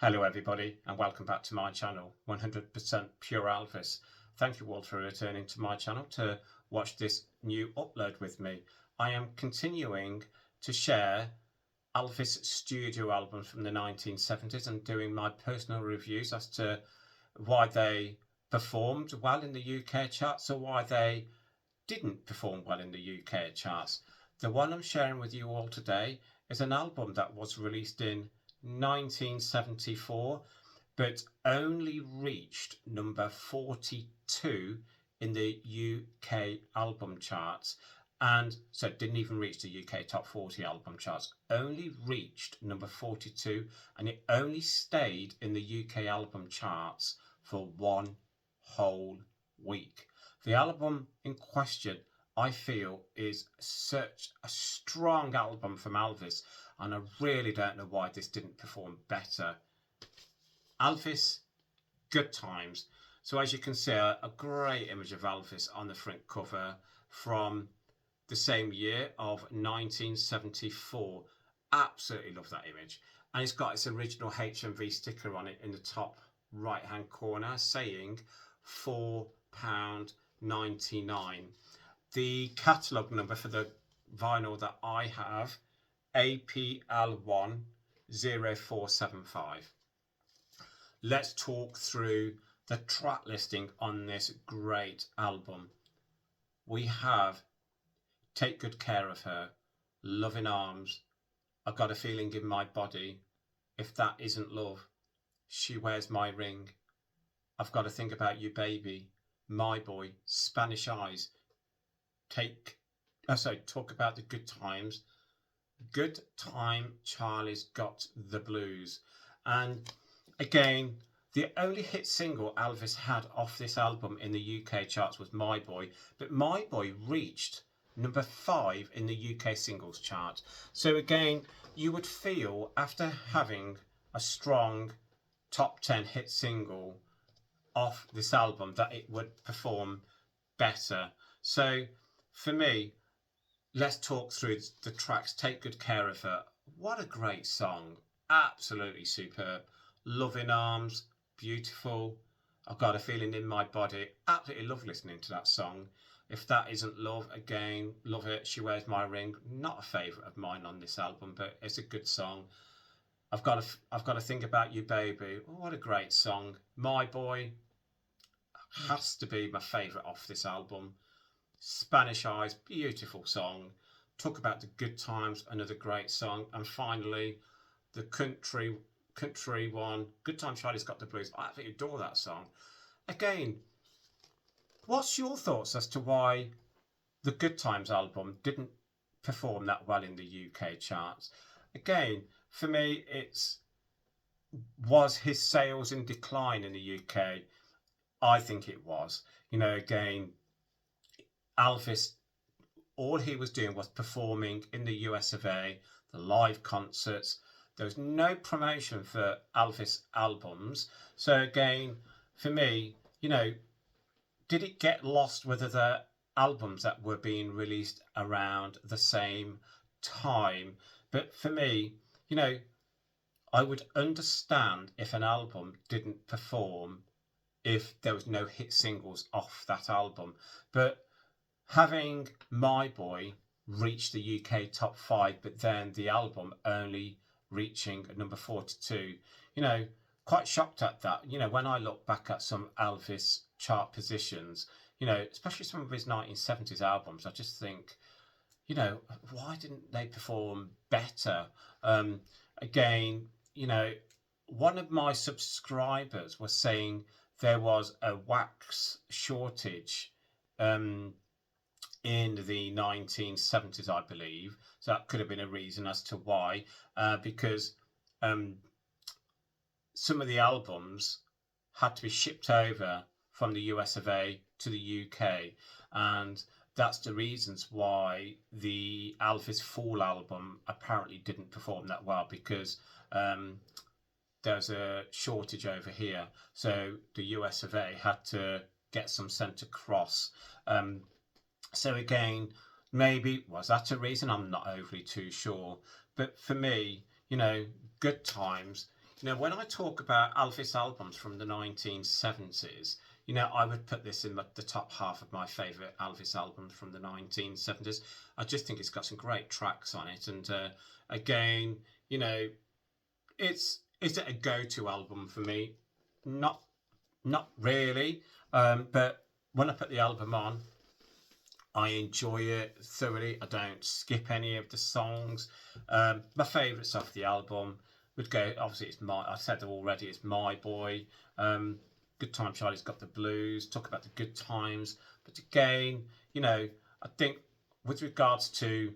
Hello everybody and welcome back to my channel, 100% Pure Elvis. Thank you all for returning to my channel to watch this new upload with me. I am continuing to share Elvis studio albums from the 1970s and doing my personal reviews as to why they performed well in the UK charts or why they didn't perform well in the UK charts. The one I'm sharing with you all today is an album that was released in 1974 but only reached number 42 in the UK album charts, and so it didn't even reach the UK top 40 album charts, only reached number 42, and it only stayed in the UK album charts for one whole week. The album in question, I feel, is such a strong album from Elvis, and I really don't know why this didn't perform better. Elvis, Good Times. So as you can see, a great image of Elvis on the front cover from the same year of 1974. Absolutely love that image. And it's got its original HMV sticker on it in the top right hand corner saying £4.99. The catalogue number for the vinyl that I have, APL10475. Let's talk through the track listing on this great album. We have Take Good Care of Her, Loving Arms, I Got a Feeling in My Body, If That Isn't Love, She Wears My Ring, I've Got to Think About You Baby, My Boy, Spanish Eyes, Talk About the Good Times, Good Time, Charlie's Got the Blues. And again, the only hit single Elvis had off this album in the UK charts was My Boy, but My Boy reached number 5 in the UK singles chart. So again, you would feel after having a strong top 10 hit single off this album that it would perform better. So for me, let's talk through the tracks. Take Good Care of Her. What a great song. Absolutely superb. Loving Arms, beautiful. I've Got a Feeling in My Body. Absolutely love listening to that song. If That Isn't Love, again, love it. She Wears My Ring. Not a favourite of mine on this album, but it's a good song. I've got to Think About You Baby. Oh, what a great song. My Boy has to be my favourite off this album. Spanish Eyes, beautiful song. Talk About the Good Times, another great song. And finally, the country one, Good Time, Charlie's Got the Blues. I absolutely adore that song. Again, what's your thoughts as to why the Good Times album didn't perform that well in the UK charts? Again, for me, was his sales in decline in the UK? I think it was. Again, Elvis, all he was doing was performing in the US of A, the live concerts. There was no promotion for Elvis albums. So again, for me, did it get lost with other albums that were being released around the same time? But for me, I would understand if an album didn't perform if there was no hit singles off that album. But having My Boy reach the UK top 5, but then the album only reaching number 42, quite shocked at that. When I look back at some Elvis chart positions, especially some of his 1970s albums, I just think, why didn't they perform better? Again, one of my subscribers was saying there was a wax shortage in the 1970s, I believe. So that could have been a reason as to why, because some of the albums had to be shipped over from the US of A to the UK, and that's the reasons why the Elvis Fall album apparently didn't perform that well, because there's a shortage over here, so the US of A had to get some sent across. So again, maybe was that a reason? I'm not overly too sure. But for me, Good Times, When I talk about Elvis albums from the 1970s, I would put this in the top half of my favourite Elvis albums from the 1970s. I just think it's got some great tracks on it, and again, you know, is it a go-to album for me? Not not really, but when I put the album on, I enjoy it thoroughly. I don't skip any of the songs. My favourites off the album would go. Obviously, I said already. It's My Boy. Good Time Charlie's Got the Blues. Talk about the good times. But again, I think with regards to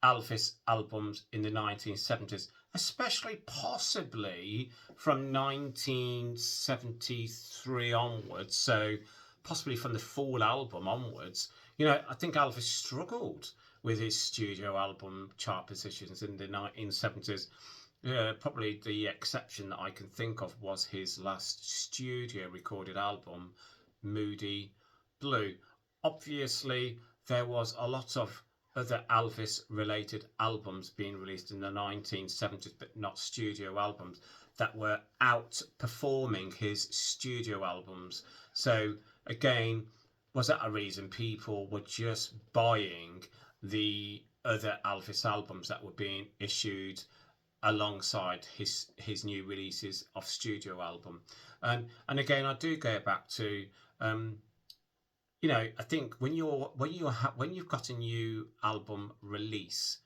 Elvis albums in the 1970s, especially possibly from 1973 onwards, so possibly from the full album onwards, I think Elvis struggled with his studio album chart positions in the 1970s. Probably the exception that I can think of was his last studio recorded album, Moody Blue. Obviously, there was a lot of other Elvis related albums being released in the 1970s, but not studio albums, that were outperforming his studio albums. So again, was that a reason people were just buying the other Elvis albums that were being issued alongside his new releases of studio album? And again, I do go back to I think when you've got a new album release,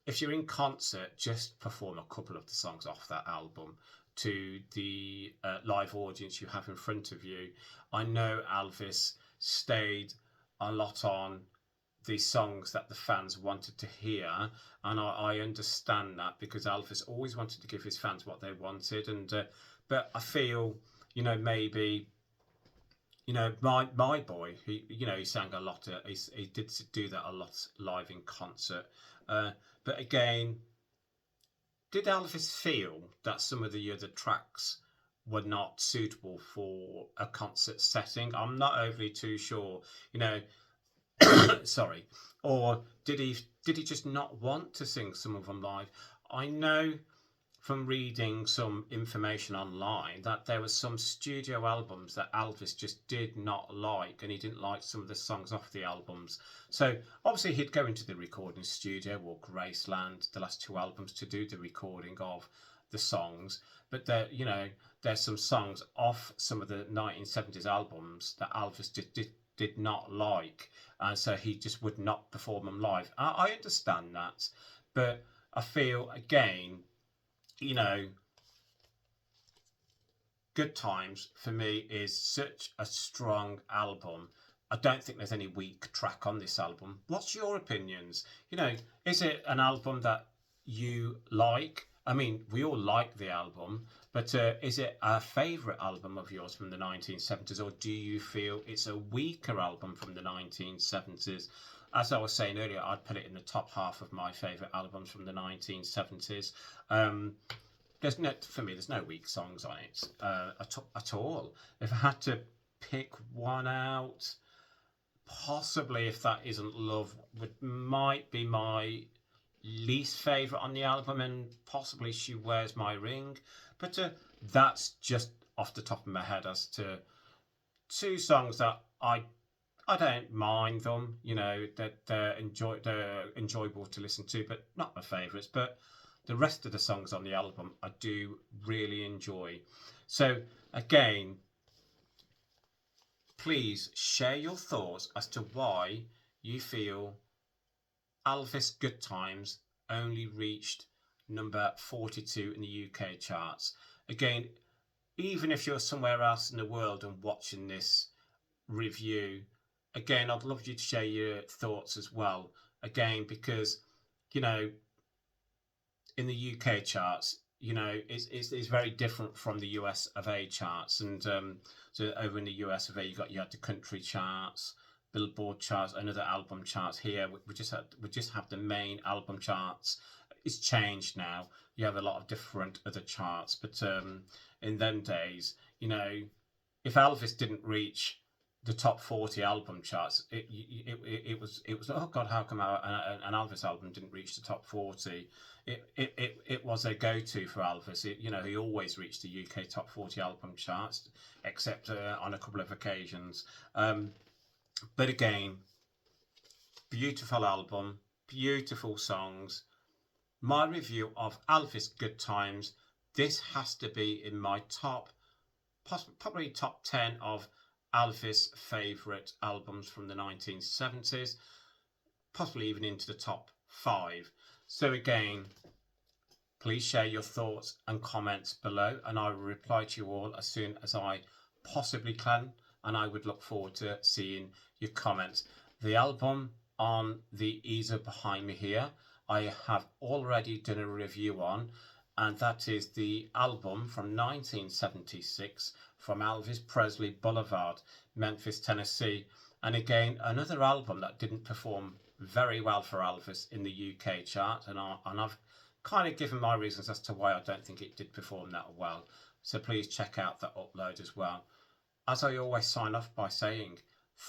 if you're in concert, just perform a couple of the songs off that album to the live audience you have in front of you. I know Elvis stayed a lot on the songs that the fans wanted to hear, and I understand that, because Elvis always wanted to give his fans what they wanted, and but I feel maybe my boy, he sang a lot. He did do that a lot live in concert. But again, did Elvis feel that some of the other tracks were not suitable for a concert setting? I'm not overly too sure. Sorry. Or did he just not want to sing some of them live? I know from reading some information online that there were some studio albums that Elvis just did not like, and he didn't like some of the songs off the albums. So obviously he'd go into the recording studio or Graceland, the last two albums, to do the recording of the songs. But there's some songs off some of the 1970s albums that Elvis did not like, and so he just would not perform them live. I understand that, but I feel again, Good Times for me is such a strong album. I don't think there's any weak track on this album. What's your opinions? Is it an album that you like? I mean, we all like the album, but is it a favourite album of yours from the 1970s, or do you feel it's a weaker album from the 1970s? As I was saying earlier, I'd put it in the top half of my favourite albums from the 1970s. There's no weak songs on it at all. If I had to pick one out, possibly If That Isn't Love might be my least favourite on the album, and possibly She Wears My Ring. But that's just off the top of my head as to two songs that I don't mind them. They're enjoyable to listen to, but not my favourites. But the rest of the songs on the album I do really enjoy. So again, please share your thoughts as to why you feel Elvis Good Times only reached number 42 in the UK charts. Again, even if you're somewhere else in the world and watching this review, again, I'd love you to share your thoughts as well. Again, because, in the UK charts, it's very different from the US of A charts. And so over in the US of A, you had the country charts, Billboard charts, and other album charts. Here, we just have the main album charts. It's changed now. You have a lot of different other charts, but in them days, if Elvis didn't reach the top 40 album charts. It was, oh God, how come an Elvis album didn't reach the top 40? It was a go-to for Elvis. He always reached the UK top 40 album charts, except on a couple of occasions. But again, beautiful album, beautiful songs. My review of Elvis Good Times, this has to be in my top, probably top 10 of Elvis' favourite albums from the 1970s, possibly even into the top 5. So again, please share your thoughts and comments below, and I will reply to you all as soon as I possibly can, and I would look forward to seeing your comments. The album on the easel behind me here, I have already done a review on, and that is the album from 1976 from Elvis Presley Boulevard, Memphis, Tennessee. And again, another album that didn't perform very well for Elvis in the UK chart, and I've kind of given my reasons as to why I don't think it did perform that well. So please check out that upload as well. As I always sign off by saying,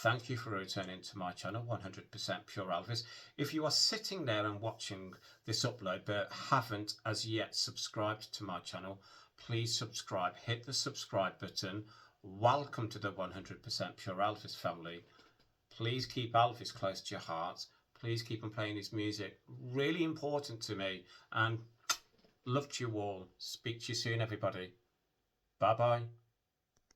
thank you for returning to my channel, 100% Pure Elvis. If you are sitting there and watching this upload but haven't as yet subscribed to my channel, please subscribe, hit the subscribe button. Welcome to the 100% Pure Elvis family. Please keep Elvis close to your heart. Please keep on playing his music. Really important to me. And love to you all. Speak to you soon, everybody. Bye-bye.